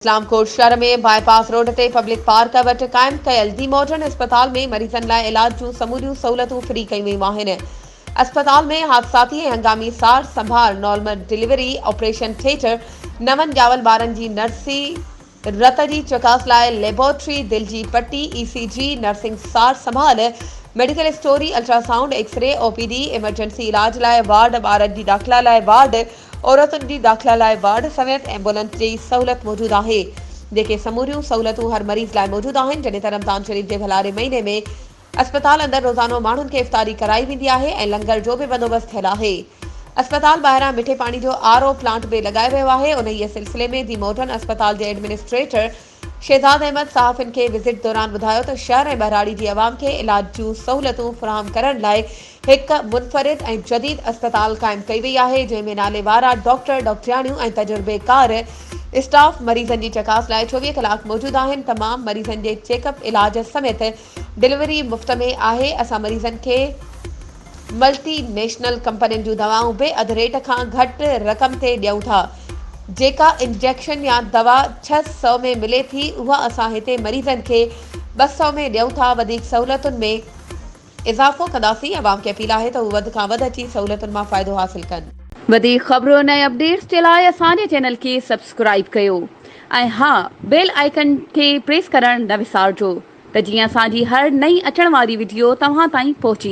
इस्लामकोट शहर में bypass road ते पब्लिक पार्क वटि क़ाइम कयल दी मॉडर्न अस्पताल में मरीज़नि लाइ इलाज जूं समूरियूं सहूलियतूं फ्री कयूं वयूं आहिनि। अस्पताल में हादसाती ऐं हंगामी सार संभाल, नॉर्मल डिलीवरी, ऑपरेशन थिएटर, नवनि ॼावल ॿारनि जी नर्सी, रत जी चकास लाइ लेबोरेटरी, दिल जी पट्टी, ईसीजी, नर्सिंग सार संभाल, मेडिकल स्टोरी, अल्ट्रासाउंड, एक्सरे, ओपीडी, इमरजेंसी इलाज लाइ वार्ड, ॿारनि जी दाख़िला लाइ वार्ड, औरतुनि जी दाख़िला लाइ वार्ड समेत एम्बुलेंस जी सहूलियत मौजूदु आहे। जेके समूरियूं सहूलियतूं हर मरीज़ लाइ मौजूदु आहिनि। जॾहिं त रमज़ान शरीफ़ जे भलारे महीने में अस्पताल अंदरि रोज़ानो माण्हुनि खे इफ़्तारी कराई वेंदी आहे ऐं लंगर जो बि बंदोबस्तु थियल आहे। अस्पताल ॿाहिरां मिठे पाणी जो आरओ प्लांट बि लॻायो वियो आहे। उन ई सिलसिले में दी मॉडर्न अस्पताल जे एडमिनिस्ट्रेटर शहज़ाद अहमद सहाफ़ियुनि खे विज़िट दौरान ॿुधायो त शहर ऐं बहिराड़ी जी आवाम खे इलाज जूं सहूलियतूं फ़राहम करण लाइ हिकु मुनफ़रिद ऐं जदीद अस्पताल क़ाइमु कई वई आहे, जंहिंमें नालेवारा डॉक्टर, डॉक्टरियाणियूं ऐं तजुर्बेकार स्टाफ मरीज़नि जी चकास लाइ 24 कलाक मौजूदु आहिनि। तमामु मरीज़नि जे चेकअप इलाज समेत डिलीवरी मुफ़्त में आहे। असां मरीज़नि खे मल्टीनेशनल कंपनियुनि जूं दवाऊं बि अधु रेट खां घटि रक़म ते ॾियूं था। जेका इंजेक्शन या दवा 600 में मिले थी, उहा असां हिते मरीज़नि खे 200 में ॾियूं था। वधीक सहूलियतुनि में इज़ाफ़ो कंदासीं। अवाम खे अपील आहे त हू वधि खां वधि अची सहूलियतुनि मां फ़ाइदो हासिल कनि। वधीक ख़बरुनि ऐं अपडेट्स जे लाइ असांजे चैनल खे सब्सक्राइब कयो ऐं हा, बेल आइकन खे प्रेस करणु न विसारिजो त जीअं असांजी हर नई अचण वारी वीडियो तव्हां ताईं पहुची